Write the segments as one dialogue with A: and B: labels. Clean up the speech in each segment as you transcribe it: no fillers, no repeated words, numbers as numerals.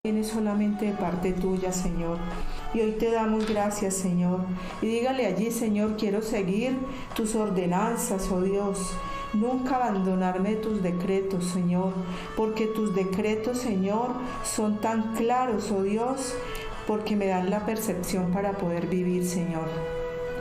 A: Viene solamente de parte tuya, Señor. Y hoy te damos gracias, Señor. Y dígale allí, Señor, quiero seguir tus ordenanzas, oh Dios. Nunca abandonarme de tus decretos, Señor, porque tus decretos, Señor, son tan claros, oh Dios, porque me dan la percepción para poder vivir, Señor.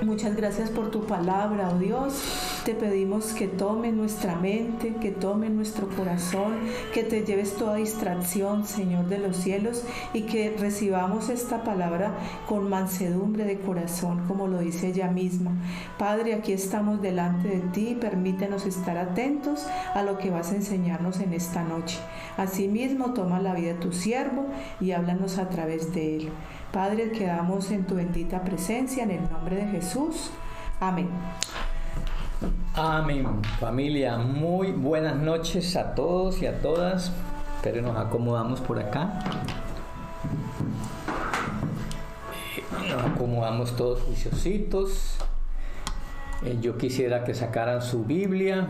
A: Muchas gracias por tu palabra, oh Dios. Te pedimos que tome nuestra mente, que tome nuestro corazón, que te lleves toda distracción, Señor de los cielos, y que recibamos esta palabra con mansedumbre de corazón, como lo dice ella misma. Padre, aquí estamos delante de ti, permítenos estar atentos a lo que vas a enseñarnos en esta noche. Asimismo, toma la vida de tu siervo y háblanos a través de él. Padre, quedamos en tu bendita presencia, en el nombre de Jesús. Amén.
B: Amén. Familia, muy buenas noches a todos y a todas. Pero nos acomodamos por acá. Nos acomodamos todos juiciositos. Yo quisiera que sacaran su Biblia,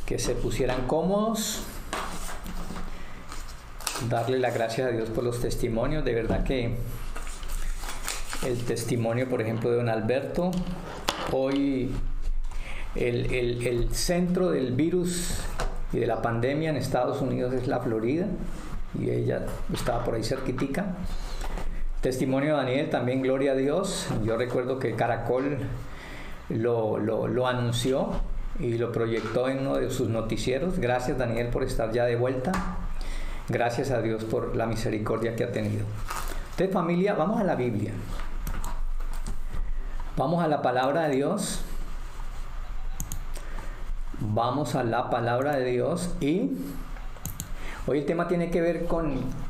B: que se pusieran cómodos. Darle las gracias a Dios por los testimonios. De verdad que el testimonio, por ejemplo, de don Alberto, hoy el centro del virus y de la pandemia en Estados Unidos es la Florida, y ella estaba por ahí cerquitica. Testimonio de Daniel también, gloria a Dios. Yo recuerdo que Caracol lo anunció y lo proyectó en uno de sus noticieros. Gracias, Daniel, por estar ya de vuelta. Gracias a Dios por la misericordia que ha tenido. Entonces, familia, vamos a la Biblia. Vamos a la palabra de Dios. Vamos a la palabra de Dios. Y hoy el tema tiene que ver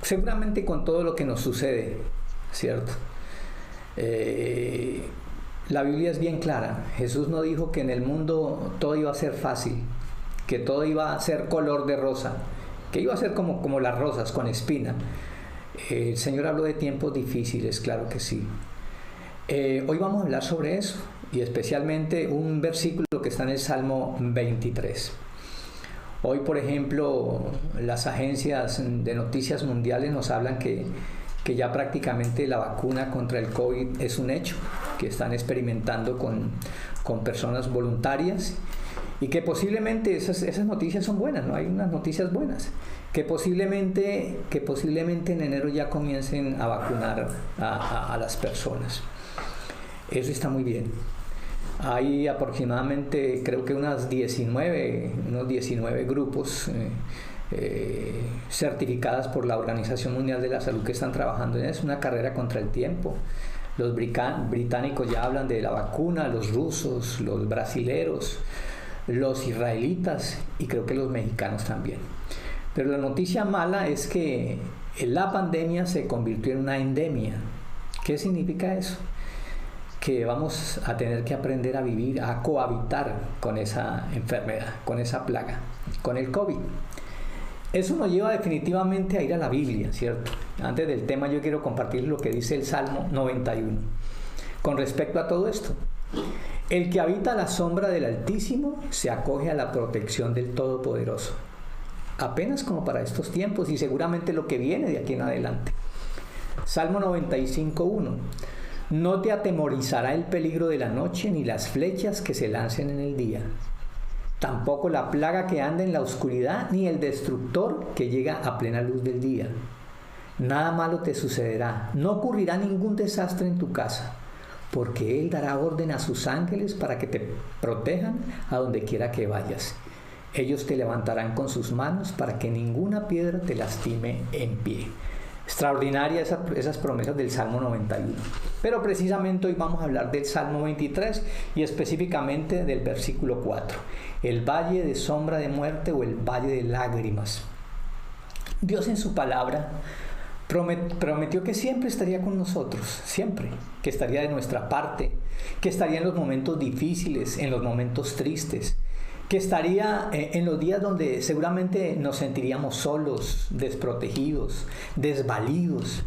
B: seguramente con todo lo que nos sucede, ¿cierto? La Biblia es bien clara. Jesús no dijo que en el mundo todo iba a ser fácil, que todo iba a ser color de rosa, que iba a ser como las rosas, con espina. El Señor habló de tiempos difíciles, claro que sí. Hoy vamos a hablar sobre eso, y especialmente un versículo que está en el Salmo 23. Hoy, por ejemplo, las agencias de noticias mundiales nos hablan que ya prácticamente la vacuna contra el COVID es un hecho, que están experimentando con personas voluntarias, y que posiblemente esas noticias son buenas, ¿no? Hay unas noticias buenas, que posiblemente en enero ya comiencen a vacunar a las personas. Eso está muy bien. Hay aproximadamente, creo que unos 19 grupos certificadas por la Organización Mundial de la Salud que están trabajando en eso. Es una carrera contra el tiempo. Los británicos ya hablan de la vacuna, los rusos, los brasileros, los israelitas, y creo que los mexicanos también. Pero la noticia mala es que la pandemia se convirtió en una endemia. ¿Qué significa eso? Que vamos a tener que aprender a vivir, a cohabitar con esa enfermedad, con esa plaga, con el COVID. Eso nos lleva definitivamente a ir a la Biblia, ¿cierto? Antes del tema, yo quiero compartir lo que dice el Salmo 91 con respecto a todo esto. El que habita la sombra del Altísimo se acoge a la protección del Todopoderoso. Apenas como para estos tiempos, y seguramente lo que viene de aquí en adelante. Salmo 95:1. No te atemorizará el peligro de la noche, ni las flechas que se lancen en el día. Tampoco la plaga que anda en la oscuridad, ni el destructor que llega a plena luz del día. Nada malo te sucederá, no ocurrirá ningún desastre en tu casa, porque Él dará orden a sus ángeles para que te protejan a donde quiera que vayas. Ellos te levantarán con sus manos para que ninguna piedra te lastime en pie. Extraordinaria esas promesas del Salmo 91. Pero precisamente hoy vamos a hablar del Salmo 23 y específicamente del versículo 4. El valle de sombra de muerte o el valle de lágrimas. Dios en su palabra prometió que siempre estaría con nosotros, siempre, que estaría de nuestra parte, que estaría en los momentos difíciles, en los momentos tristes, que estaría en los días donde seguramente nos sentiríamos solos, desprotegidos, desvalidos,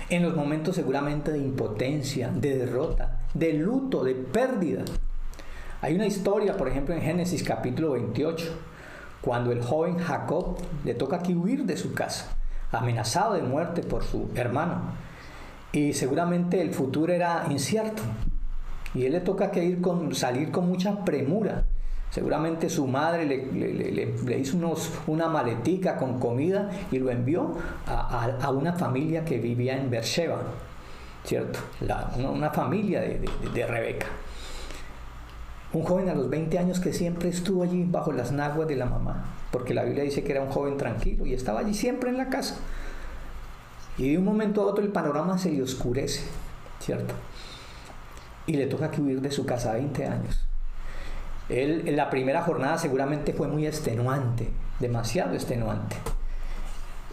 B: en los momentos seguramente de impotencia, de derrota, de luto, de pérdida. Hay una historia, por ejemplo, en Génesis capítulo 28, cuando el joven Jacob le toca que huir de su casa, amenazado de muerte por su hermano. Y seguramente el futuro era incierto. Y él le toca que salir con mucha premura. Seguramente su madre le hizo una maletica con comida y lo envió a una familia que vivía en Beersheba, ¿cierto? Una familia de Rebeca. Un joven a los 20 años que siempre estuvo allí bajo las naguas de la mamá, porque la Biblia dice que era un joven tranquilo y estaba allí siempre en la casa. Y de un momento a otro el panorama se le oscurece, ¿cierto? Y le toca que huir de su casa a 20 años. La primera jornada seguramente fue muy extenuante, demasiado extenuante.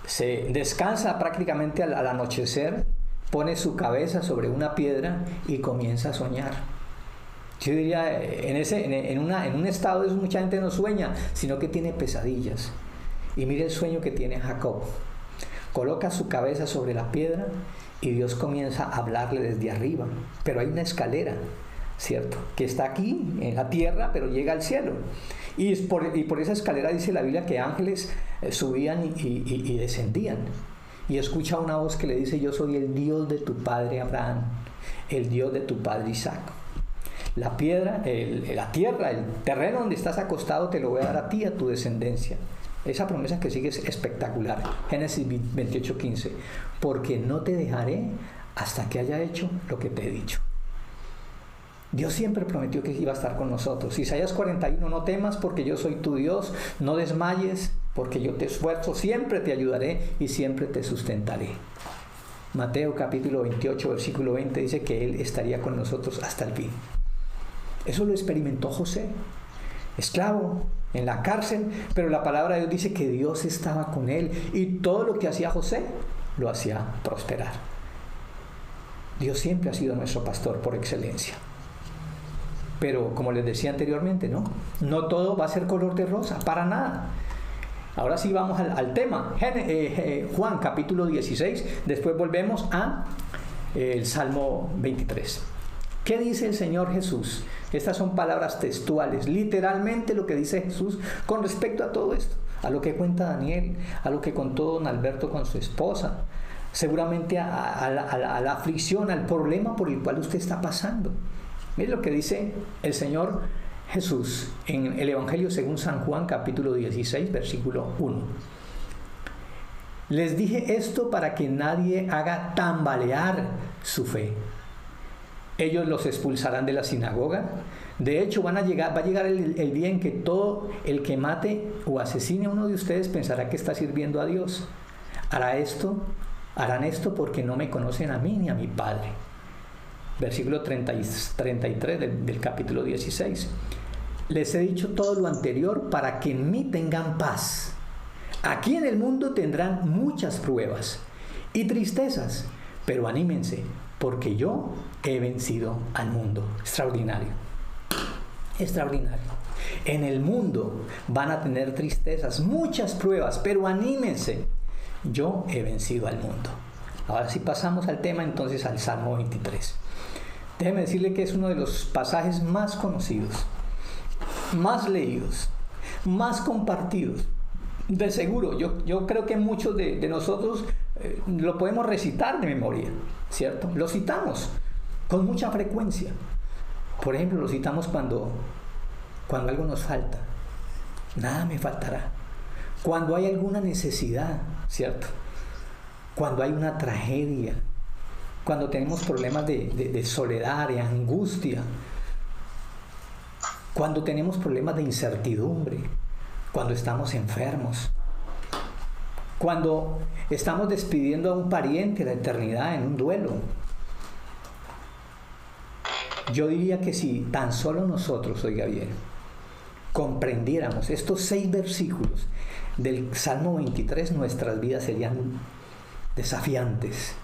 B: Se descansa prácticamente al anochecer, pone su cabeza sobre una piedra y comienza a soñar. Yo diría, en un estado de eso mucha gente no sueña, sino que tiene pesadillas. Y mire el sueño que tiene Jacob. Coloca su cabeza sobre la piedra y Dios comienza a hablarle desde arriba. Pero hay una escalera, ¿cierto? Que está aquí en la tierra, pero llega al cielo. Y por esa escalera dice la Biblia que ángeles subían y descendían. Y escucha una voz que le dice: yo soy el Dios de tu padre Abraham, el Dios de tu padre Isaac. La piedra, la tierra, el terreno donde estás acostado te lo voy a dar a ti y a tu descendencia. Esa promesa que sigue es espectacular. Génesis 28:15. Porque no te dejaré hasta que haya hecho lo que te he dicho. Dios siempre prometió que iba a estar con nosotros. Isaías 41, no temas porque yo soy tu Dios, no desmayes porque yo te esfuerzo, siempre te ayudaré y siempre te sustentaré. Mateo capítulo 28, versículo 20 dice que Él estaría con nosotros hasta el fin. Eso lo experimentó José, esclavo, en la cárcel, pero la palabra de Dios dice que Dios estaba con él y todo lo que hacía José lo hacía prosperar. Dios siempre ha sido nuestro pastor por excelencia. Pero como les decía anteriormente, no todo va a ser color de rosa, para nada. Ahora sí vamos al tema. Juan capítulo 16, después volvemos a el Salmo 23. ¿Qué dice el Señor Jesús? Estas son palabras textuales, literalmente lo que dice Jesús con respecto a todo esto, a lo que cuenta Daniel, a lo que contó don Alberto con su esposa, seguramente a la aflicción, al problema por el cual usted está pasando. Mire lo que dice el Señor Jesús en el Evangelio según San Juan capítulo 16, versículo 1. Les dije esto para que nadie haga tambalear su fe. Ellos los expulsarán de la sinagoga. De hecho, va a llegar el día en que todo el que mate o asesine a uno de ustedes pensará que está sirviendo a Dios. Harán esto porque no me conocen a mí ni a mi Padre. Versículo 33 del capítulo 16. Les he dicho todo lo anterior para que en mí tengan paz. Aquí en el mundo tendrán muchas pruebas y tristezas, pero anímense, porque yo he vencido al mundo. Extraordinario. Extraordinario. En el mundo van a tener tristezas, muchas pruebas, pero anímense. Yo he vencido al mundo. Ahora sí pasamos al tema, entonces al Salmo 23. Déjeme decirle que es uno de los pasajes más conocidos, más leídos, más compartidos. De seguro, yo creo que muchos de nosotros lo podemos recitar de memoria, ¿cierto? Lo citamos con mucha frecuencia. Por ejemplo, lo citamos cuando algo nos falta. Nada me faltará. Cuando hay alguna necesidad, ¿cierto? Cuando hay una tragedia, cuando tenemos problemas de soledad, de angustia, cuando tenemos problemas de incertidumbre, cuando estamos enfermos, cuando estamos despidiendo a un pariente de la eternidad en un duelo. Yo diría que si tan solo nosotros, oiga bien, comprendiéramos estos 6 versículos del Salmo 23, nuestras vidas serían desafiantes.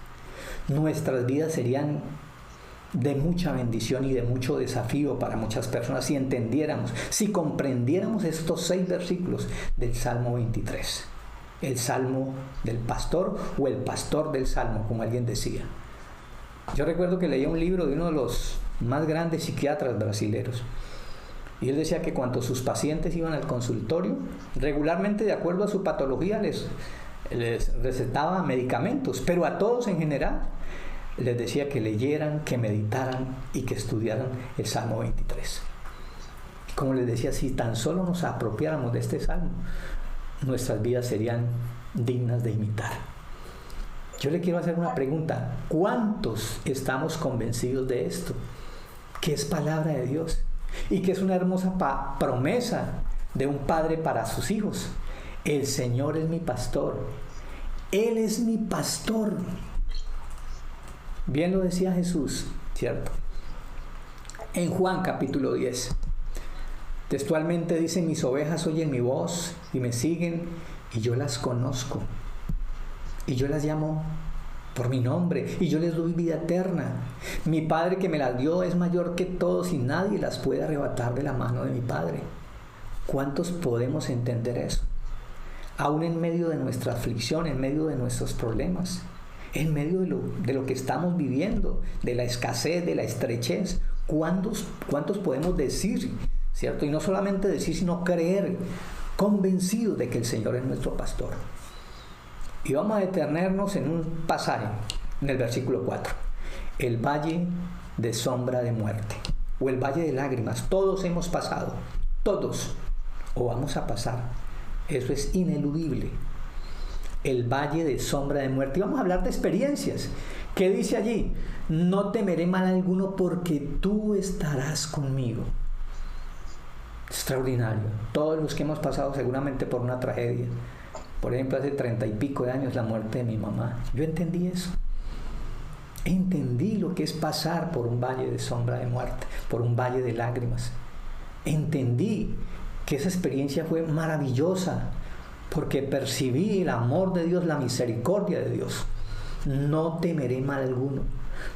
B: Nuestras vidas serían de mucha bendición y de mucho desafío para muchas personas si entendiéramos, si comprendiéramos estos 6 versículos del Salmo 23. El Salmo del pastor o el pastor del Salmo, como alguien decía. Yo recuerdo que leía un libro de uno de los más grandes psiquiatras brasileños Y él decía que cuando sus pacientes iban al consultorio, regularmente de acuerdo a su patología les recetaba medicamentos, pero a todos en general les decía que leyeran, que meditaran y que estudiaran el Salmo 23. Como les decía, si tan solo nos apropiáramos de este salmo, nuestras vidas serían dignas de imitar. Yo le quiero hacer una pregunta: ¿cuántos estamos convencidos de esto? Que es palabra de Dios y que es una hermosa promesa de un padre para sus hijos. El Señor es mi pastor, Él es mi pastor. Bien lo decía Jesús, ¿cierto? En Juan capítulo 10, textualmente dice: mis ovejas oyen mi voz y me siguen, y yo las conozco, y yo las llamo por mi nombre, y yo les doy vida eterna. Mi Padre que me las dio es mayor que todos, y nadie las puede arrebatar de la mano de mi Padre. ¿Cuántos podemos entender eso? Aún en medio de nuestra aflicción, en medio de nuestros problemas, en medio de lo que estamos viviendo, de la escasez, de la estrechez, ¿cuántos podemos decir, ¿cierto? Y no solamente decir, sino creer, convencidos de que el Señor es nuestro pastor. Y vamos a detenernos en un pasaje, en el versículo 4. El valle de sombra de muerte, o el valle de lágrimas. Todos hemos pasado, todos, o vamos a pasar. Eso es ineludible. El valle de sombra de muerte. Y vamos a hablar de experiencias. ¿Qué dice allí? No temeré mal alguno porque tú estarás conmigo. Extraordinario. Todos los que hemos pasado seguramente por una tragedia. Por ejemplo, hace 30 y pico de años la muerte de mi mamá. Yo entendí eso. Entendí lo que es pasar por un valle de sombra de muerte, por un valle de lágrimas. Entendí que esa experiencia fue maravillosa porque percibí el amor de Dios, la misericordia de Dios. No temeré mal alguno.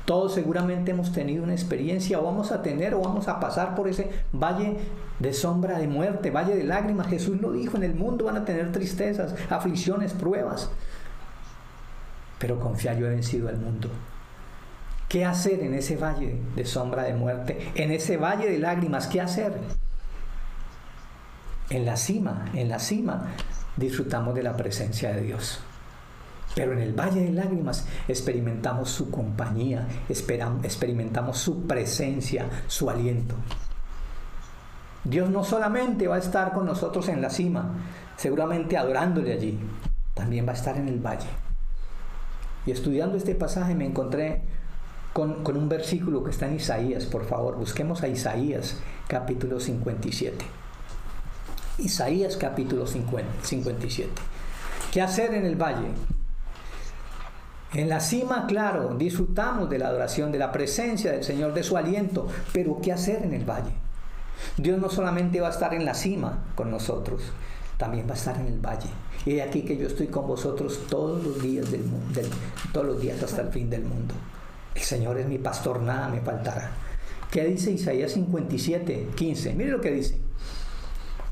B: Todos seguramente hemos tenido una experiencia, o vamos a tener, o vamos a pasar por ese valle de sombra de muerte, valle de lágrimas. Jesús lo dijo: en el mundo van a tener tristezas, aflicciones, pruebas. Pero confía, yo he vencido al mundo. ¿Qué hacer en ese valle de sombra de muerte? En ese valle de lágrimas, ¿qué hacer? En la cima disfrutamos de la presencia de Dios. Pero en el valle de lágrimas experimentamos su compañía, experimentamos su presencia, su aliento. Dios no solamente va a estar con nosotros en la cima, seguramente adorándole allí, también va a estar en el valle. Y estudiando este pasaje me encontré con un versículo que está en Isaías. Por favor, busquemos a Isaías capítulo 57. Isaías capítulo 57. ¿Qué hacer en el valle? En la cima, claro, disfrutamos de la adoración, de la presencia del Señor, de su aliento, pero ¿qué hacer en el valle? Dios no solamente va a estar en la cima con nosotros, también va a estar en el valle. Y de aquí que yo estoy con vosotros todos los días todos los días hasta el fin del mundo. El Señor es mi pastor, nada me faltará. ¿Qué dice Isaías 57, 15? Mire lo que dice: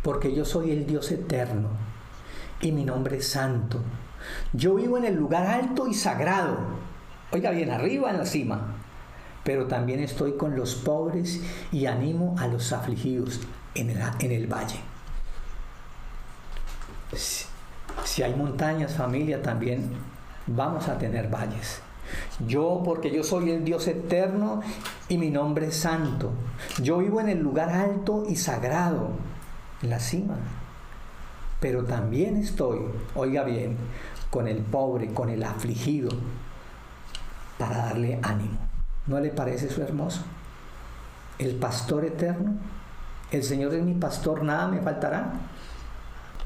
B: porque yo soy el Dios eterno y mi nombre es santo. Yo vivo en el lugar alto y sagrado. Oiga bien, arriba en la cima. Pero también estoy con los pobres y animo a los afligidos en el valle. Si hay montañas, familia, también vamos a tener valles. Porque yo soy el Dios eterno y mi nombre es santo. Yo vivo en el lugar alto y sagrado, en la cima. Pero también estoy, oiga bien, con el pobre, con el afligido, para darle ánimo. ¿No le parece eso hermoso? El pastor eterno, el Señor es mi pastor, nada me faltará.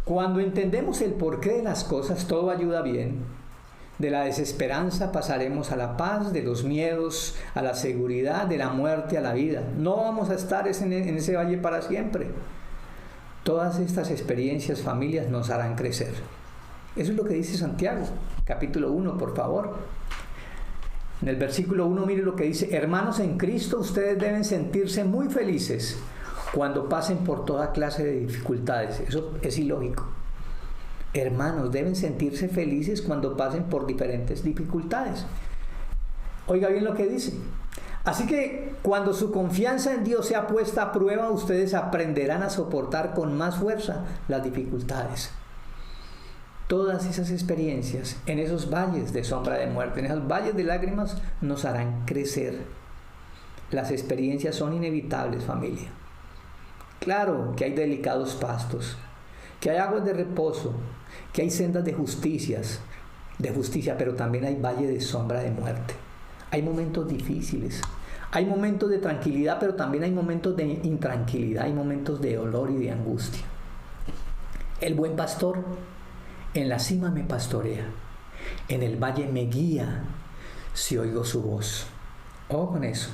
B: Cuando entendemos el porqué de las cosas, todo ayuda bien. De la desesperanza pasaremos a la paz, de los miedos a la seguridad, de la muerte a la vida. No vamos a estar en ese valle para siempre. Todas estas experiencias, familias, nos harán crecer. Eso es lo que dice Santiago, capítulo 1, por favor. En el versículo 1, mire lo que dice: hermanos en Cristo, ustedes deben sentirse muy felices cuando pasen por toda clase de dificultades. Eso es ilógico. Hermanos deben sentirse felices cuando pasen por diferentes dificultades. Oiga bien lo que dice: Así que cuando su confianza en Dios sea puesta a prueba, ustedes aprenderán a soportar con más fuerza las dificultades. Todas esas experiencias en esos valles de sombra de muerte, en esos valles de lágrimas, nos harán crecer. Las experiencias son inevitables, familia. Claro que hay delicados pastos, que hay aguas de reposo, que hay sendas de justicia, pero también hay valle de sombra de muerte. Hay momentos difíciles, hay momentos de tranquilidad, pero también hay momentos de intranquilidad, hay momentos de dolor y de angustia. El buen pastor en la cima me pastorea, en el valle me guía si oigo su voz. Ojo con eso.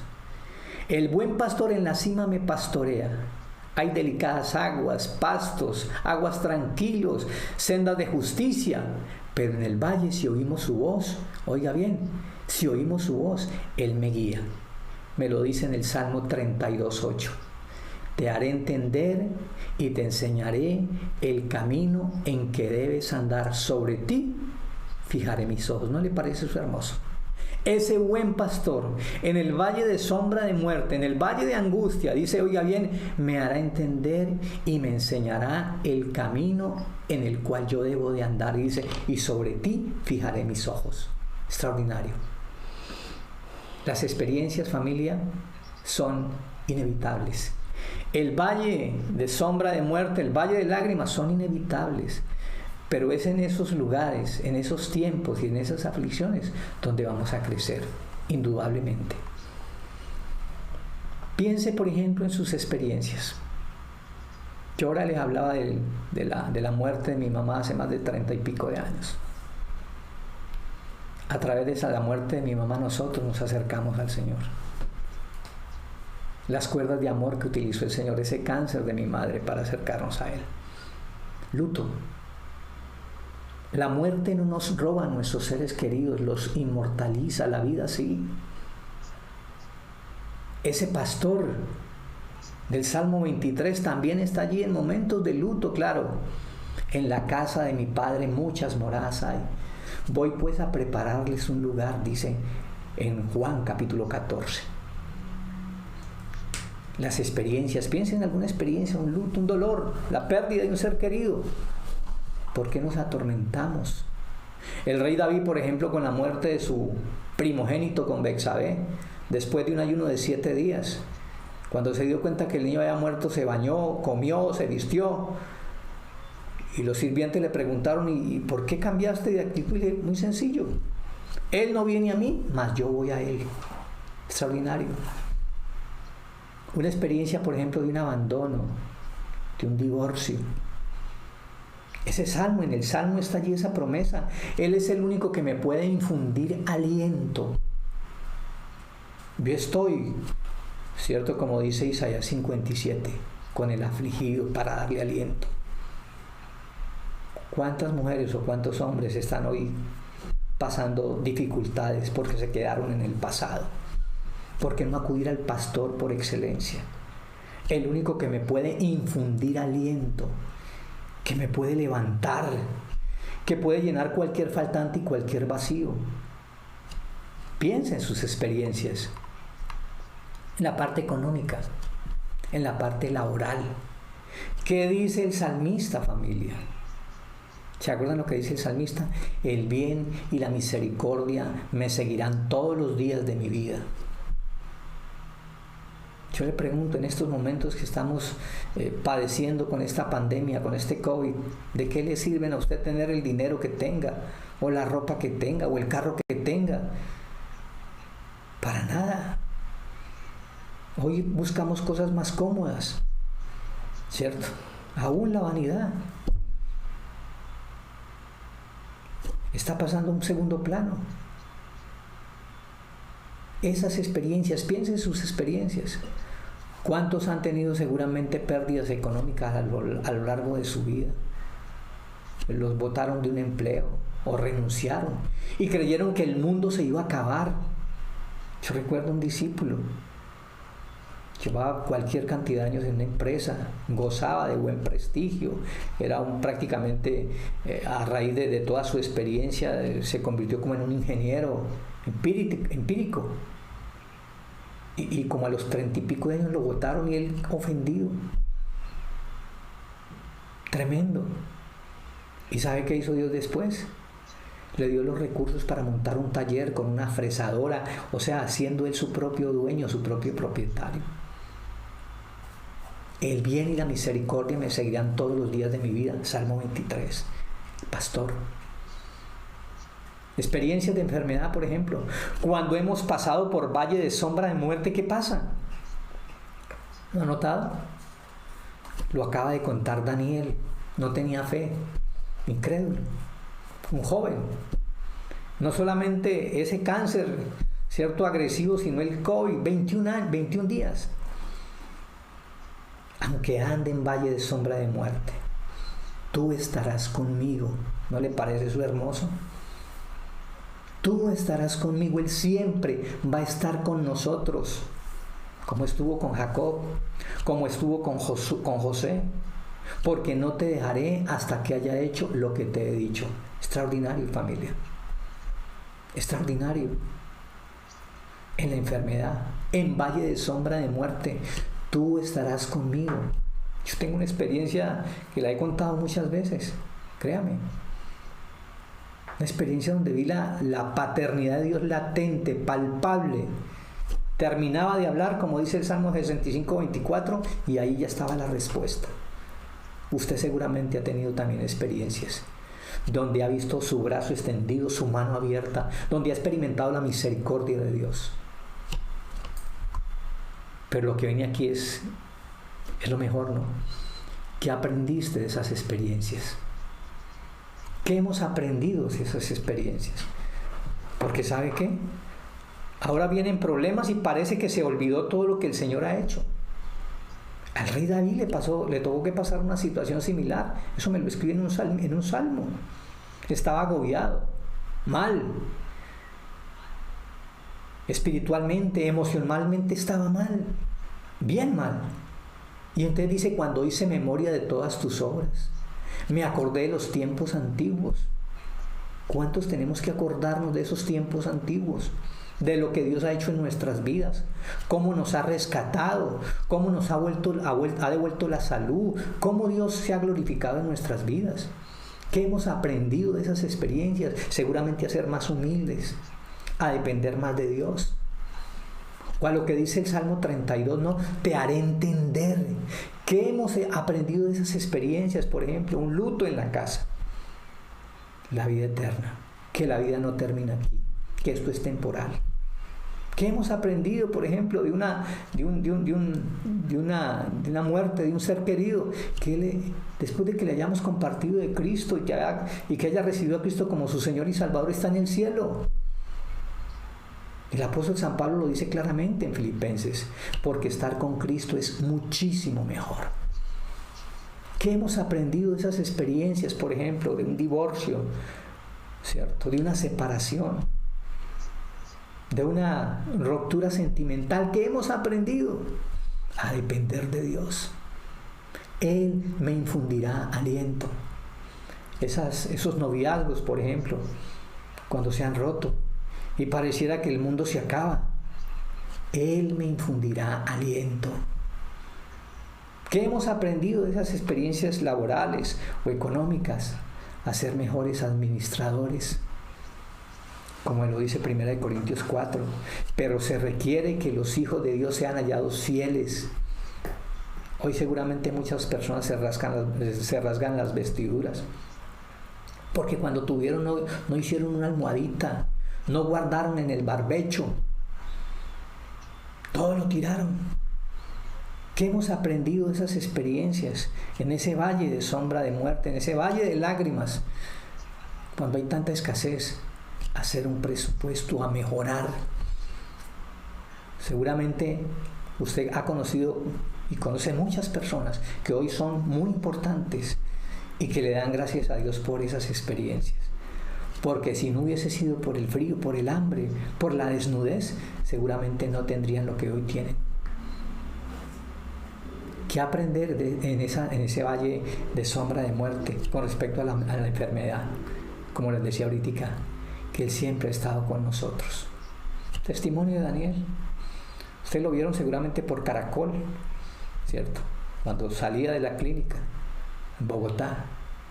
B: El buen pastor en la cima me pastorea. Hay delicadas aguas, pastos, aguas tranquilos, sendas de justicia. Pero en el valle, si oímos su voz, oiga bien, si oímos su voz, Él me guía. Me lo dice en el Salmo 32:8. Te haré entender y te enseñaré el camino en que debes andar. Sobre ti fijaré mis ojos. ¿No le parece eso hermoso? Ese buen pastor en el valle de sombra de muerte, en el valle de angustia, dice, oiga bien, me hará entender y me enseñará el camino en el cual yo debo de andar. Y dice, y sobre ti fijaré mis ojos. Extraordinario. Las experiencias, familia, son inevitables. El valle de sombra de muerte, el valle de lágrimas son inevitables. Pero es en esos lugares, en esos tiempos y en esas aflicciones donde vamos a crecer, indudablemente. Piense, por ejemplo, en sus experiencias. Yo ahora les hablaba de la muerte de mi mamá hace más de 30 y pico de años. A través de la muerte de mi mamá nosotros nos acercamos al Señor. Las cuerdas de amor que utilizó el Señor, ese cáncer de mi madre para acercarnos a Él. Luto. La muerte no nos roba a nuestros seres queridos, los inmortaliza, la vida sí. Ese pastor del Salmo 23 también está allí en momentos de luto, claro. En la casa de mi padre muchas moradas hay. Voy pues a prepararles un lugar, dice en Juan capítulo 14. Las experiencias, piensen en alguna experiencia, un luto, un dolor, la pérdida de un ser querido. ¿Por qué nos atormentamos? El rey David, por ejemplo, con la muerte de su primogénito con Betsabé, después de un ayuno de 7 días, cuando se dio cuenta que el niño había muerto, se bañó, comió, se vistió, y los sirvientes le preguntaron, ¿y por qué cambiaste de actitud? Y le dije, muy sencillo, él no viene a mí, mas yo voy a él. Extraordinario. Una experiencia, por ejemplo, de un abandono, de un divorcio. Ese salmo, en el salmo está allí esa promesa. Él es el único que me puede infundir aliento. Yo estoy, cierto, como dice Isaías 57, con el afligido para darle aliento. ¿Cuántas mujeres o cuántos hombres están hoy pasando dificultades porque se quedaron en el pasado? ¿Por qué no acudir al pastor por excelencia? El único que me puede infundir aliento, que me puede levantar, que puede llenar cualquier faltante y cualquier vacío. Piensa en sus experiencias, en la parte económica, en la parte laboral. ¿Qué dice el salmista, familia? ¿Se acuerdan lo que dice el salmista? El bien y la misericordia me seguirán todos los días de mi vida. Yo le pregunto, en estos momentos que estamos padeciendo con esta pandemia, con este COVID, ¿de qué le sirven a usted tener el dinero que tenga, o la ropa que tenga, o el carro que tenga? Para nada. Hoy buscamos cosas más cómodas, ¿cierto? Aún la vanidad está pasando a un segundo plano. Esas experiencias, piensen en sus experiencias. ¿Cuántos han tenido seguramente pérdidas económicas a lo largo de su vida? Los botaron de un empleo o renunciaron y creyeron que el mundo se iba a acabar. Yo recuerdo un discípulo, llevaba cualquier cantidad de años en una empresa, gozaba de buen prestigio, era prácticamente a raíz de toda su experiencia se convirtió como en un ingeniero empírico. Y como a los 30 y pico de años lo botaron y él ofendido. Tremendo. ¿Y sabe qué hizo Dios después? Le dio los recursos para montar un taller con una fresadora, o sea, siendo él su propio dueño, su propio propietario. El bien y la misericordia me seguirán todos los días de mi vida. Salmo 23. Pastor. Experiencias de enfermedad, por ejemplo. Cuando hemos pasado por valle de sombra de muerte, ¿qué pasa? ¿Lo ha notado? Lo acaba de contar Daniel. No tenía fe. Incrédulo. Un joven. No solamente ese cáncer, cierto, agresivo, sino el COVID. 21 días. Aunque ande en valle de sombra de muerte, tú estarás conmigo. ¿No le parece eso hermoso? Tú estarás conmigo. Él siempre va a estar con nosotros, como estuvo con Jacob, como estuvo con José, porque no te dejaré hasta que haya hecho lo que te he dicho. Extraordinario, familia. Extraordinario. En la enfermedad, en valle de sombra de muerte, tú estarás conmigo. Yo tengo una experiencia que la he contado muchas veces, créame. Una experiencia donde vi la paternidad de Dios latente, palpable. Terminaba de hablar, como dice el Salmo 65, 24, y ahí ya estaba la respuesta. Usted seguramente ha tenido también experiencias donde ha visto su brazo extendido, su mano abierta, donde ha experimentado la misericordia de Dios. Pero lo que viene aquí es lo mejor, ¿no? ¿Qué aprendiste de esas experiencias? ¿Qué hemos aprendido de esas experiencias? Porque ¿sabe qué? Ahora vienen problemas y parece que se olvidó todo lo que el Señor ha hecho. Al rey David le tocó que pasar una situación similar. Eso me lo escribe en un salmo. Estaba agobiado, mal. Espiritualmente, emocionalmente estaba mal. Bien mal. Y entonces dice, cuando hice memoria de todas tus obras, me acordé de los tiempos antiguos. ¿Cuántos tenemos que acordarnos de esos tiempos antiguos? De lo que Dios ha hecho en nuestras vidas, cómo nos ha rescatado, cómo nos ha devuelto la salud, cómo Dios se ha glorificado en nuestras vidas. ¿Qué hemos aprendido de esas experiencias? Seguramente a ser más humildes, a depender más de Dios. O a lo que dice el Salmo 32, ¿no? Te haré entender. ¿Qué hemos aprendido de esas experiencias? Por ejemplo, un luto en la casa. La vida eterna. Que la vida no termina aquí. Que esto es temporal. ¿Qué hemos aprendido, por ejemplo, de una muerte de un ser querido? Después de que le hayamos compartido de Cristo y que haya recibido a Cristo como su Señor y Salvador, está en el cielo. El apóstol San Pablo lo dice claramente en Filipenses, porque estar con Cristo es muchísimo mejor. ¿Qué hemos aprendido de esas experiencias, por ejemplo, de un divorcio, ¿cierto? De una separación, de una ruptura sentimental? ¿Qué hemos aprendido? A depender de Dios. Él me infundirá aliento. Esos noviazgos, por ejemplo, cuando se han roto y pareciera que el mundo se acaba, Él me infundirá aliento. ¿Qué hemos aprendido de esas experiencias laborales o económicas? A ser mejores administradores, como lo dice 1 Corintios 4. Pero se requiere que los hijos de Dios sean hallados fieles. Hoy seguramente muchas personas se rasgan las vestiduras, porque cuando tuvieron no hicieron una almohadita, no guardaron en el barbecho, todo lo tiraron. ¿Qué hemos aprendido de esas experiencias en ese valle de sombra de muerte, en ese valle de lágrimas, cuando hay tanta escasez? Hacer un presupuesto, a mejorar. Seguramente usted ha conocido y conoce muchas personas que hoy son muy importantes y que le dan gracias a Dios por esas experiencias. Porque si no hubiese sido por el frío, por el hambre, por la desnudez, seguramente no tendrían lo que hoy tienen. ¿Qué aprender en ese valle de sombra de muerte con respecto a la enfermedad? Como les decía ahorita, que Él siempre ha estado con nosotros. Testimonio de Daniel. Ustedes lo vieron seguramente por Caracol, ¿cierto? Cuando salía de la clínica en Bogotá.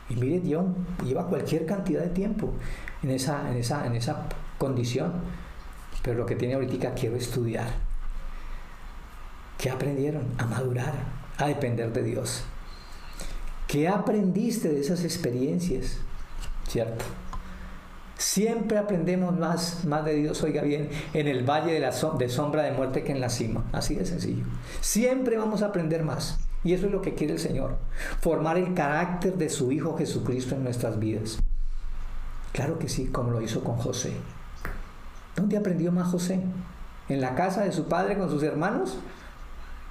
B: Y mire, lleva cualquier cantidad de tiempo en esa condición. Pero lo que tiene ahorita, quiero estudiar. ¿Qué aprendieron? A madurar, a depender de Dios. ¿Qué aprendiste de esas experiencias? ¿Cierto? Siempre aprendemos más de Dios, oiga bien, en el valle de sombra de muerte que en la cima. Así de sencillo. Siempre vamos a aprender más. Y eso es lo que quiere el Señor. Formar el carácter de su Hijo Jesucristo en nuestras vidas. Claro que sí, como lo hizo con José. ¿Dónde aprendió más José? ¿En la casa de su padre con sus hermanos?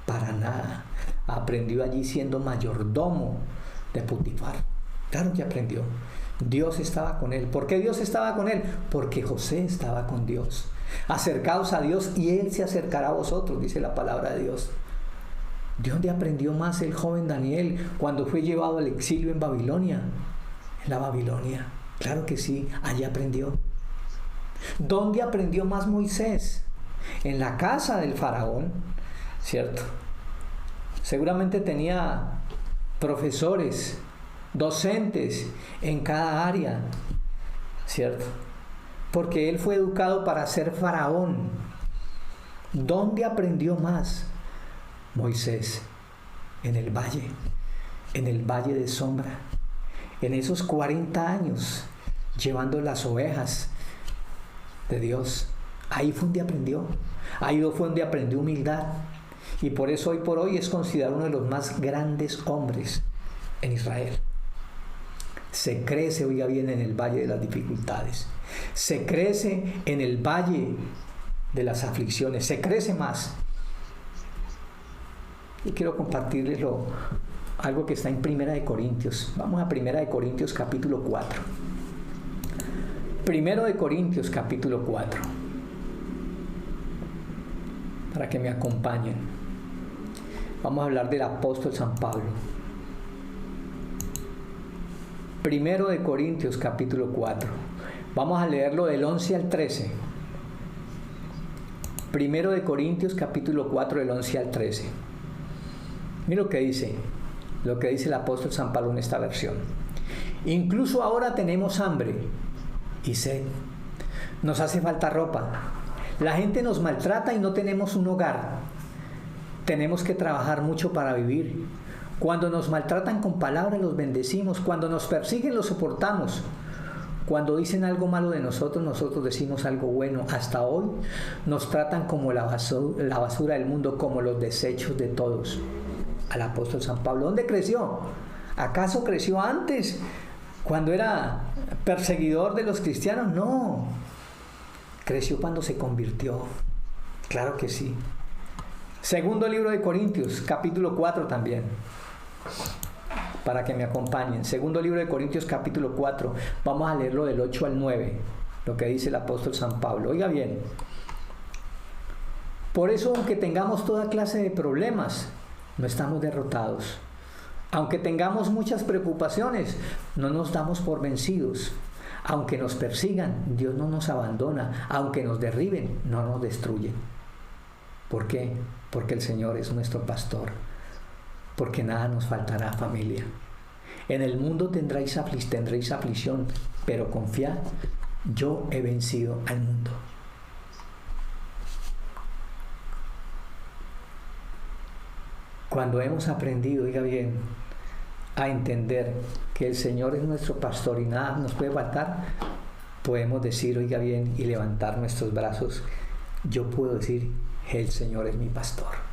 B: Para nada. Aprendió allí siendo mayordomo de Potifar. Claro que aprendió. Dios estaba con él. ¿Por qué Dios estaba con él? Porque José estaba con Dios. Acercaos a Dios y Él se acercará a vosotros, dice la palabra de Dios. ¿De dónde aprendió más el joven Daniel cuando fue llevado al exilio en Babilonia? En la Babilonia. Claro que sí, allí aprendió. ¿Dónde aprendió más Moisés? En la casa del faraón, ¿cierto? Seguramente tenía profesores, docentes en cada área, ¿cierto? Porque él fue educado para ser faraón. ¿Dónde aprendió más? Moisés, en el valle de sombra, en esos 40 años, llevando las ovejas de Dios. Ahí fue donde aprendió. Ahí fue donde aprendió humildad. Y por eso hoy por hoy es considerado uno de los más grandes hombres en Israel. Se crece, oiga bien, en el valle de las dificultades. Se crece en el valle de las aflicciones. Se crece más. Y quiero compartirles algo que está en Primera de Corintios. Vamos a Primera de Corintios capítulo 4. Primero de Corintios capítulo 4. Para que me acompañen. Vamos a hablar del apóstol San Pablo. Primero de Corintios capítulo 4. Vamos a leerlo del 11 al 13. Primero de Corintios capítulo 4 del 11 al 13. Mira lo que dice el apóstol San Pablo en esta versión. Incluso ahora tenemos hambre y sed. Nos hace falta ropa. La gente nos maltrata y no tenemos un hogar. Tenemos que trabajar mucho para vivir. Cuando nos maltratan con palabras los bendecimos. Cuando nos persiguen los soportamos. Cuando dicen algo malo de nosotros, nosotros decimos algo bueno. Hasta hoy nos tratan como la basura del mundo, como los desechos de todos. Al apóstol San Pablo, ¿dónde creció? ¿Acaso creció antes, cuando era perseguidor de los cristianos? No. Creció cuando se convirtió. Claro que sí. Segundo libro de Corintios, capítulo 4 también. Para que me acompañen. Segundo libro de Corintios, capítulo 4. Vamos a leerlo del 8 al 9. Lo que dice el apóstol San Pablo. Oiga bien. Por eso, aunque tengamos toda clase de problemas, no estamos derrotados. Aunque tengamos muchas preocupaciones, no nos damos por vencidos. Aunque nos persigan, Dios no nos abandona. Aunque nos derriben, no nos destruyen. ¿Por qué? Porque el Señor es nuestro pastor. Porque nada nos faltará, familia. En el mundo tendréis aflicción, pero confiad, yo he vencido al mundo. Cuando hemos aprendido, oiga bien, a entender que el Señor es nuestro pastor y nada nos puede faltar, podemos decir, oiga bien, y levantar nuestros brazos. Yo puedo decir, el Señor es mi pastor.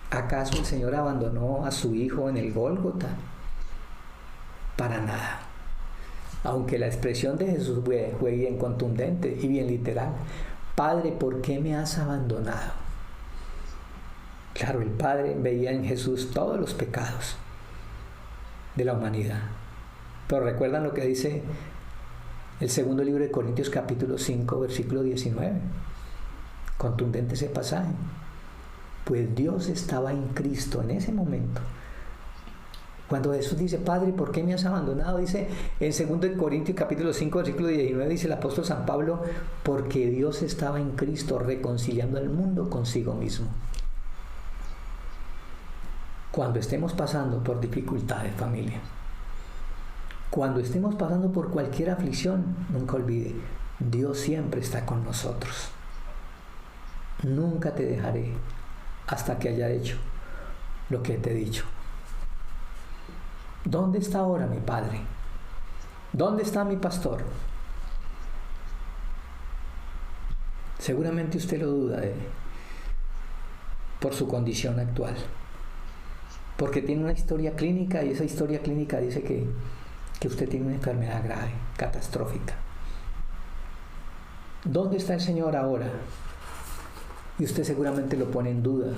B: ¿Acaso el Señor abandonó a su Hijo en el Gólgota? Para nada. Aunque la expresión de Jesús fue bien contundente y bien literal. Padre, ¿por qué me has abandonado? Claro, el Padre veía en Jesús todos los pecados de la humanidad. Pero recuerdan lo que dice el segundo libro de Corintios capítulo 5, versículo 19. Contundente ese pasaje. Pues Dios estaba en Cristo en ese momento, Cuando Jesús dice, Padre, ¿por qué me has abandonado? Dice en 2 Corintios capítulo 5, versículo 19, dice el apóstol San Pablo, porque Dios estaba en Cristo reconciliando al mundo consigo mismo. Cuando estemos pasando por dificultades, familia, cuando estemos pasando por cualquier aflicción, nunca olvide, Dios siempre está con nosotros. Nunca te dejaré hasta que haya hecho lo que te he dicho. ¿Dónde está ahora mi Padre? ¿Dónde está mi pastor? Seguramente usted lo duda por su condición actual, porque tiene una historia clínica y esa historia clínica dice que usted tiene una enfermedad grave, catastrófica. ¿Dónde está el Señor ahora? Y usted seguramente lo pone en duda,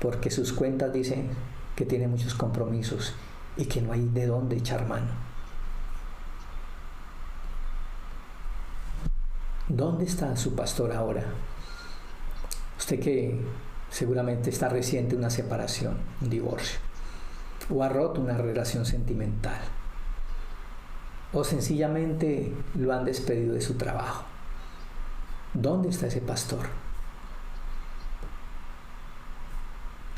B: porque sus cuentas dicen que tiene muchos compromisos y que no hay de dónde echar mano. ¿Dónde está su pastor ahora? Usted que seguramente está reciente una separación, un divorcio, o ha roto una relación sentimental, o sencillamente lo han despedido de su trabajo. ¿Dónde está ese pastor?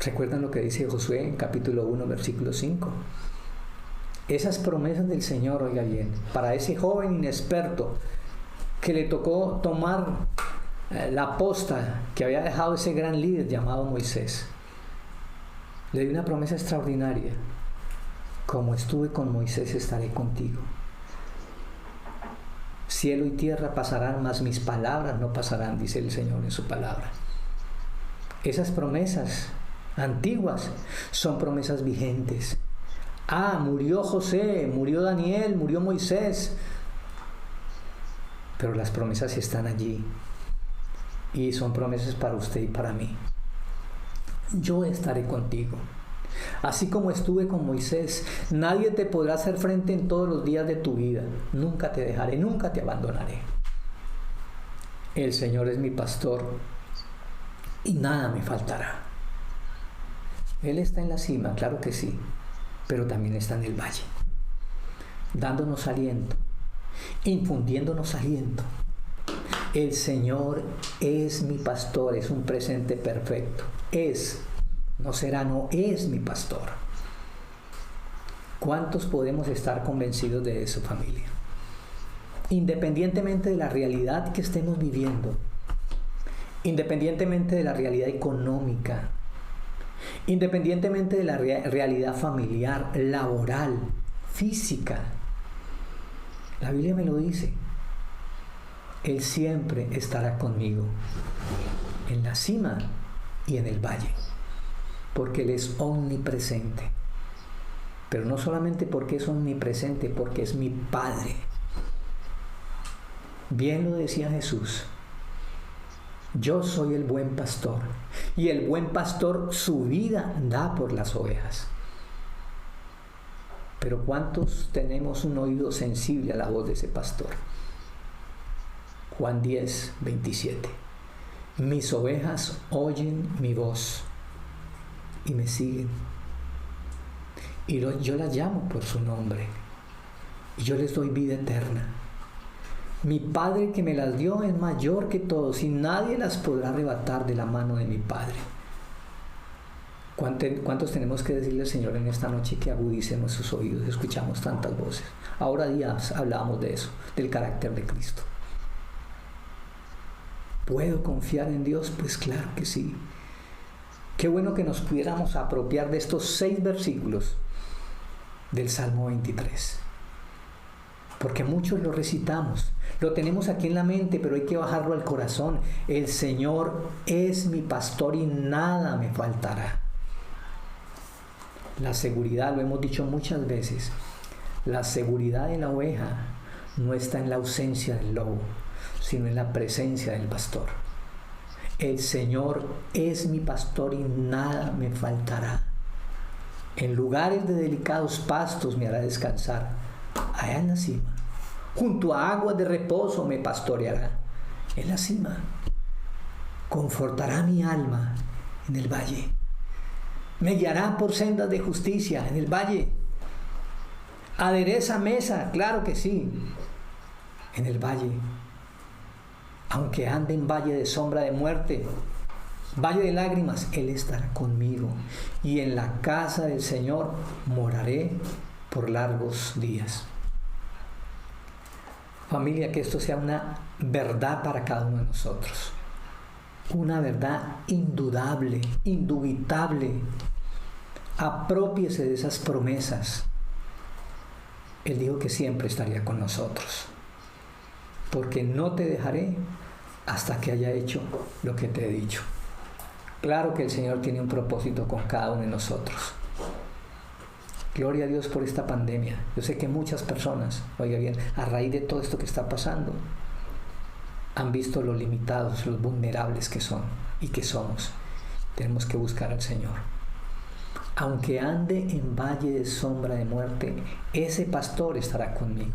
B: ¿Recuerdan lo que dice Josué en capítulo 1, versículo 5? Esas promesas del Señor, oiga bien, para ese joven inexperto que le tocó tomar la posta que había dejado ese gran líder llamado Moisés. Le dio una promesa extraordinaria. Como estuve con Moisés, estaré contigo. Cielo y tierra pasarán, mas mis palabras no pasarán, dice el Señor en su palabra. Esas promesas antiguas son promesas vigentes. Murió José, murió Daniel, murió Moisés, pero las promesas están allí y son promesas para usted y para mí. Yo estaré contigo, así como estuve con Moisés. Nadie te podrá hacer frente en todos los días de tu vida. Nunca te dejaré, nunca te abandonaré. El Señor es mi pastor y nada me faltará. Él está en la cima, claro que sí, pero también está en el valle, dándonos aliento, infundiéndonos aliento. El Señor es mi pastor, es un presente perfecto. Es, no será, no es mi pastor. ¿Cuántos podemos estar convencidos de eso, familia? Independientemente de la realidad que estemos viviendo, independientemente de la realidad económica, independientemente de la realidad familiar, laboral, física, la Biblia me lo dice. Él siempre estará conmigo, en la cima y en el valle, porque Él es omnipresente. Pero no solamente porque es omnipresente, porque es mi Padre. Bien lo decía Jesús. Yo soy el buen pastor, y el buen pastor su vida da por las ovejas. Pero ¿cuántos tenemos un oído sensible a la voz de ese pastor? Juan 10, 27. Mis ovejas oyen mi voz y me siguen. Y yo las llamo por su nombre y yo les doy vida eterna. Mi Padre que me las dio es mayor que todos y nadie las podrá arrebatar de la mano de mi Padre. ¿Cuántos tenemos que decirle al Señor en esta noche que agudice nuestros oídos? Escuchamos tantas voces. Ahora días hablábamos de eso, del carácter de Cristo. ¿Puedo confiar en Dios? Pues claro que sí. Qué bueno que nos pudiéramos apropiar de estos 6 versículos del Salmo 23. Porque muchos lo recitamos, lo tenemos aquí en la mente, pero hay que bajarlo al corazón. El Señor es mi pastor y nada me faltará. La seguridad, lo hemos dicho muchas veces, la seguridad de la oveja no está en la ausencia del lobo, sino en la presencia del pastor. El Señor es mi pastor y nada me faltará. En lugares de delicados pastos me hará descansar, allá en la cima. Junto a aguas de reposo me pastoreará, en la cima. Confortará mi alma en el valle. Me guiará por sendas de justicia en el valle. Adereza mesa, claro que sí. En el valle, aunque ande en valle de sombra de muerte, valle de lágrimas, Él estará conmigo. Y en la casa del Señor moraré por largos días. Familia, que esto sea una verdad para cada uno de nosotros. Una verdad indudable, indubitable. Aprópiese de esas promesas. Él dijo que siempre estaría con nosotros. Porque no te dejaré hasta que haya hecho lo que te he dicho. Claro que el Señor tiene un propósito con cada uno de nosotros. Gloria a Dios por esta pandemia. Yo sé que muchas personas, oiga bien, a raíz de todo esto que está pasando, han visto lo limitados, los vulnerables que son y que somos. Tenemos que buscar al Señor. Aunque ande en valle de sombra de muerte, ese pastor estará conmigo.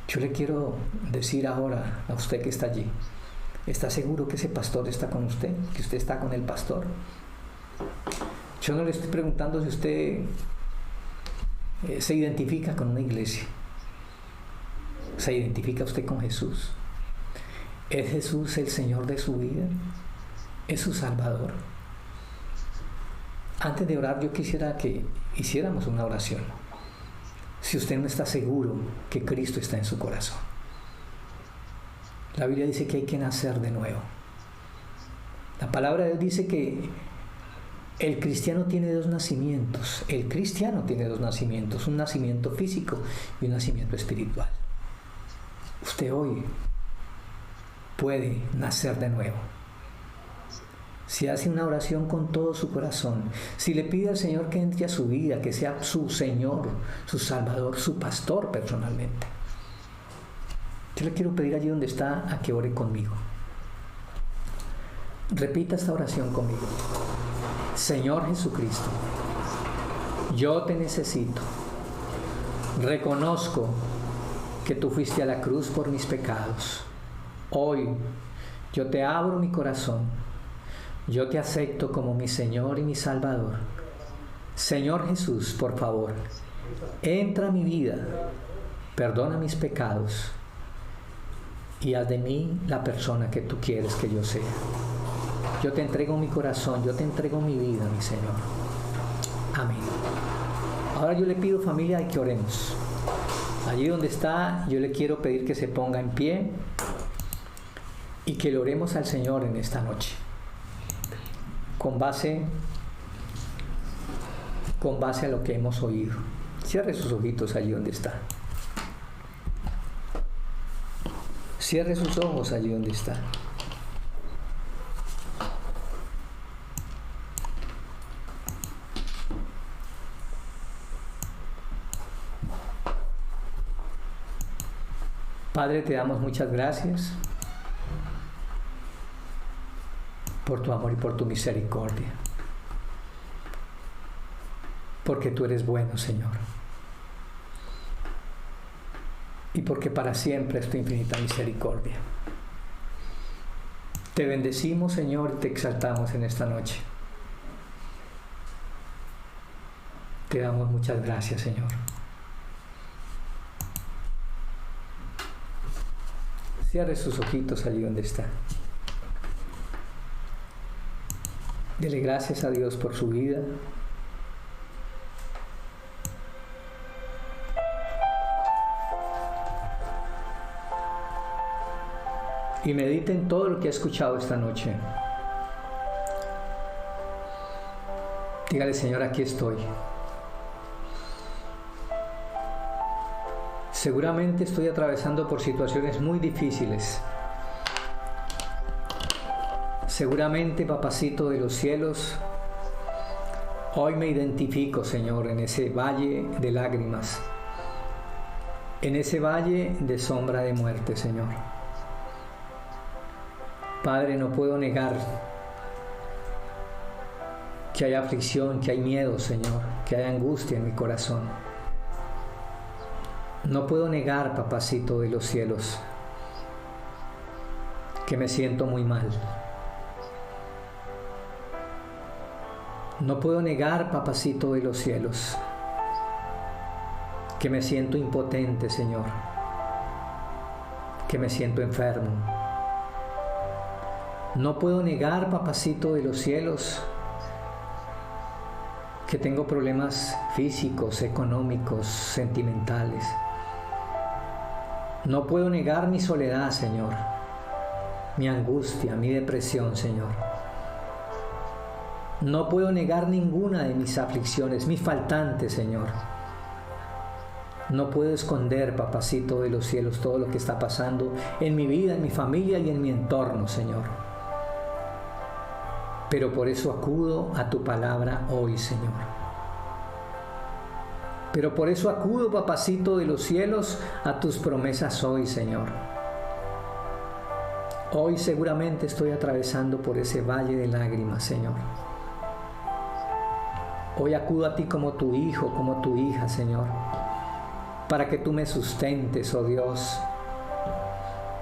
B: Yo le quiero decir ahora a usted que está allí, ¿está seguro que ese pastor está con usted? ¿Que usted está con el pastor? Yo no le estoy preguntando si usted se identifica con una iglesia. ¿Se identifica usted con Jesús? ¿Es Jesús el Señor de su vida? ¿Es su Salvador? Antes de orar, yo quisiera que hiciéramos una oración. Si usted no está seguro que Cristo está en su corazón. La Biblia dice que hay que nacer de nuevo. La palabra de Dios dice que el cristiano tiene dos nacimientos. El cristiano tiene dos nacimientos, un nacimiento físico y un nacimiento espiritual. Usted hoy puede nacer de nuevo. Si hace una oración con todo su corazón, si le pide al Señor que entre a su vida, que sea su Señor, su Salvador, su pastor personalmente. Yo le quiero pedir allí donde está a que ore conmigo. Repita esta oración conmigo. Señor Jesucristo, yo te necesito. Reconozco que tú fuiste a la cruz por mis pecados. Hoy yo te abro mi corazón. Yo te acepto como mi Señor y mi Salvador. Señor Jesús, por favor, entra a mi vida, perdona mis pecados y haz de mí la persona que tú quieres que yo sea. Yo te entrego mi corazón, yo te entrego mi vida, mi Señor. Amén. Ahora yo le pido, familia, que oremos. Allí donde está, yo le quiero pedir que se ponga en pie y que le oremos al Señor en esta noche. Con base a lo que hemos oído. Cierre sus ojitos allí donde está. Cierre sus ojos allí donde está. Padre, te damos muchas gracias por tu amor y por tu misericordia. Porque tú eres bueno, Señor. Y porque para siempre es tu infinita misericordia. Te bendecimos, Señor, y te exaltamos en esta noche. Te damos muchas gracias, Señor. Cierre sus ojitos allí donde está. Dele gracias a Dios por su vida. Y medite en todo lo que ha escuchado esta noche. Dígale, Señor, aquí estoy. Seguramente estoy atravesando por situaciones muy difíciles. Seguramente, Papacito de los cielos, hoy me identifico, Señor, en ese valle de lágrimas, en ese valle de sombra de muerte, Señor. Padre, no puedo negar que hay aflicción, que hay miedo, Señor, que hay angustia en mi corazón. No puedo negar, Papacito de los cielos, que me siento muy mal. No puedo negar, Papacito de los cielos, que me siento impotente, Señor, que me siento enfermo. No puedo negar, Papacito de los cielos, que tengo problemas físicos, económicos, sentimentales. No puedo negar mi soledad, Señor, mi angustia, mi depresión, Señor. No puedo negar ninguna de mis aflicciones, mis faltantes, Señor. No puedo esconder, Papacito de los cielos, todo lo que está pasando en mi vida, en mi familia y en mi entorno, Señor. Pero por eso acudo a tu palabra hoy, Señor. Pero por eso acudo, Papacito de los cielos, a tus promesas hoy, Señor. Hoy seguramente estoy atravesando por ese valle de lágrimas, Señor. Hoy acudo a ti como tu hijo, como tu hija, Señor, para que tú me sustentes, oh Dios,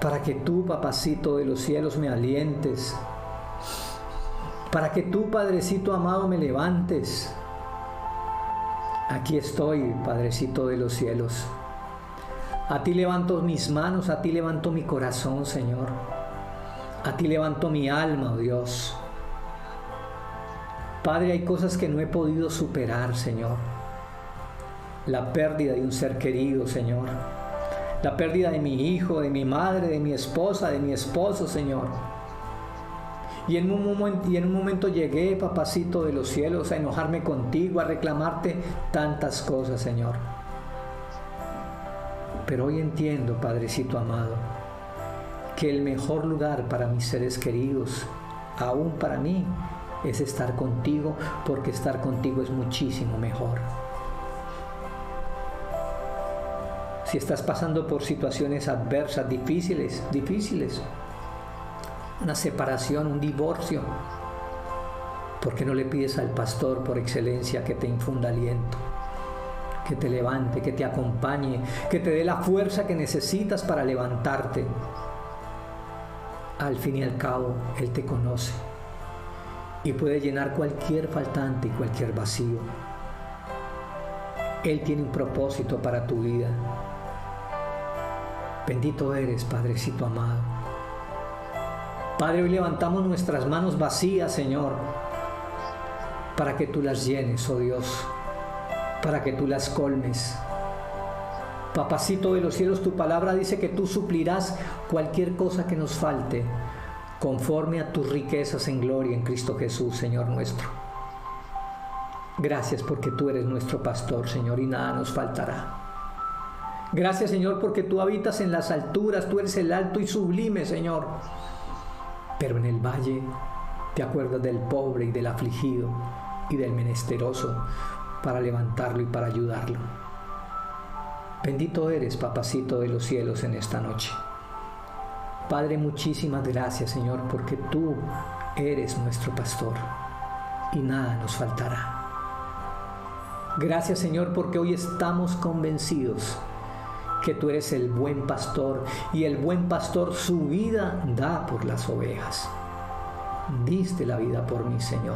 B: para que tú, Papacito de los cielos, me alientes, para que tú, Padrecito amado, me levantes. Aquí estoy, Padrecito de los cielos. A ti levanto mis manos, a ti levanto mi corazón, Señor. A ti levanto mi alma, oh Dios. Padre, hay cosas que no he podido superar, Señor. La pérdida de un ser querido, Señor. La pérdida de mi hijo, de mi madre, de mi esposa, de mi esposo, Señor. Y en un momento llegué, Papacito de los cielos, a enojarme contigo, a reclamarte tantas cosas, Señor. Pero hoy entiendo, Padrecito amado, que el mejor lugar para mis seres queridos, aún para mí, es estar contigo, porque estar contigo es muchísimo mejor. Si estás pasando por situaciones adversas, difíciles, una separación, un divorcio, ¿por qué no le pides al pastor por excelencia que te infunda aliento, que te levante, que te acompañe, que te dé la fuerza que necesitas para levantarte? Al fin y al cabo, Él te conoce y puede llenar cualquier faltante y cualquier vacío. Él tiene un propósito para tu vida. Bendito eres, Padrecito amado. Padre, hoy levantamos nuestras manos vacías, Señor, para que tú las llenes, oh Dios, para que tú las colmes. Papacito de los cielos, tu palabra dice que tú suplirás cualquier cosa que nos falte, conforme a tus riquezas en gloria en Cristo Jesús, Señor nuestro. Gracias porque tú eres nuestro pastor, Señor, y nada nos faltará. Gracias, Señor, porque tú habitas en las alturas, tú eres el alto y sublime, Señor. Pero en el valle te acuerdas del pobre y del afligido y del menesteroso para levantarlo y para ayudarlo. Bendito eres, Papacito de los cielos, en esta noche. Padre, muchísimas gracias, Señor, porque tú eres nuestro pastor y nada nos faltará. Gracias, Señor, porque hoy estamos convencidos que tú eres el buen pastor, y el buen pastor su vida da por las ovejas. Diste la vida por mí, Señor.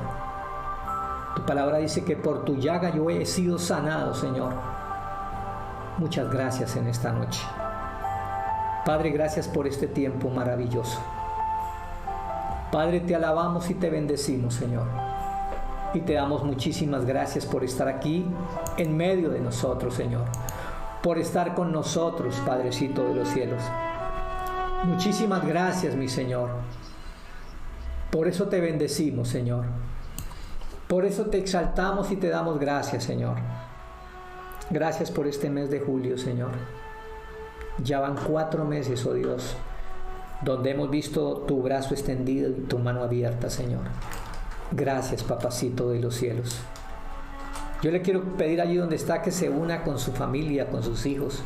B: Tu palabra dice que por tu llaga yo he sido sanado, Señor. Muchas gracias en esta noche. Padre, gracias por este tiempo maravilloso. Padre, te alabamos y te bendecimos, Señor. Y te damos muchísimas gracias por estar aquí en medio de nosotros, Señor. Por estar con nosotros, Padrecito de los cielos. Muchísimas gracias, mi Señor. Por eso te bendecimos, Señor. Por eso te exaltamos y te damos gracias, Señor. Gracias por este mes de julio, Señor. Ya van 4 meses, oh Dios, donde hemos visto tu brazo extendido y tu mano abierta, Señor. Gracias, Papacito de los cielos. Yo le quiero pedir allí donde está que se una con su familia, con sus hijos,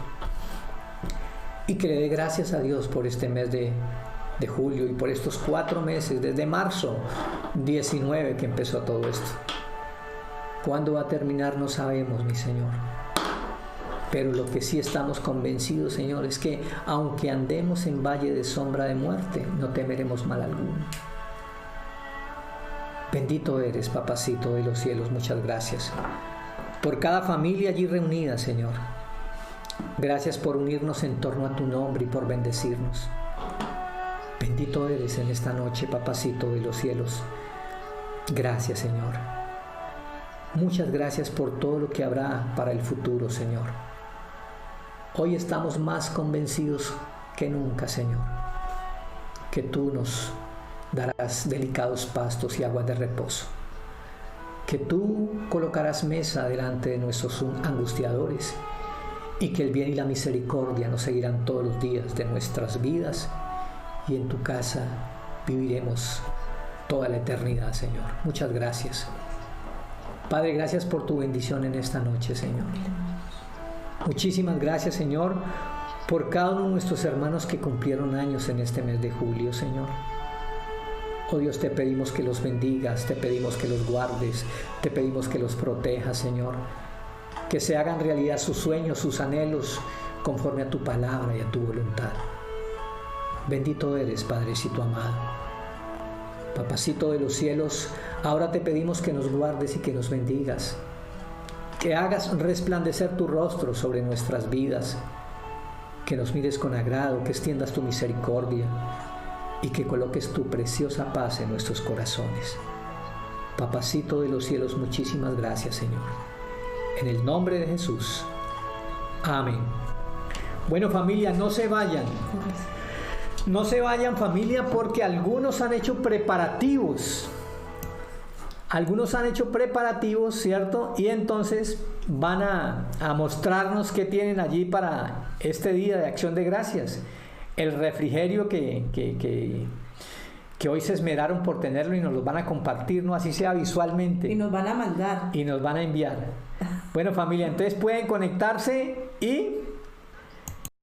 B: y que le dé gracias a Dios por este mes de julio y por estos 4 meses, desde marzo 19 que empezó todo esto. ¿Cuándo va a terminar? No sabemos, mi Señor. Pero lo que sí estamos convencidos, Señor, es que aunque andemos en valle de sombra de muerte, no temeremos mal alguno. Bendito eres, Papacito de los cielos, muchas gracias por cada familia allí reunida, Señor. Gracias por unirnos en torno a tu nombre y por bendecirnos. Bendito eres en esta noche, Papacito de los cielos. Gracias, Señor. Muchas gracias por todo lo que habrá para el futuro, Señor. Hoy estamos más convencidos que nunca, Señor, que tú nos darás delicados pastos y aguas de reposo, que tú colocarás mesa delante de nuestros angustiadores y que el bien y la misericordia nos seguirán todos los días de nuestras vidas y en tu casa viviremos toda la eternidad, Señor. Muchas gracias. Padre, gracias por tu bendición en esta noche, Señor. Muchísimas gracias, Señor, por cada uno de nuestros hermanos que cumplieron años en este mes de julio, Señor. Oh Dios, te pedimos que los bendigas, te pedimos que los guardes, te pedimos que los protejas, Señor. Que se hagan realidad sus sueños, sus anhelos, conforme a tu palabra y a tu voluntad. Bendito eres, Padrecito amado. Papacito de los cielos, ahora te pedimos que nos guardes y que nos bendigas. Que hagas resplandecer tu rostro sobre nuestras vidas. Que nos mires con agrado, que extiendas tu misericordia y que coloques tu preciosa paz en nuestros corazones. Papacito de los cielos, muchísimas gracias, Señor. En el nombre de Jesús. Amén. Bueno, familia, no se vayan. No se vayan, familia, porque algunos han hecho preparativos. Algunos han hecho preparativos, ¿cierto? Y entonces van a mostrarnos qué tienen allí para este día de Acción de Gracias. El refrigerio que hoy se esmeraron por tenerlo y nos lo van a compartir, ¿no? Así sea visualmente.
A: Y nos van a mandar.
B: Y nos van a enviar. Bueno, familia, entonces pueden conectarse y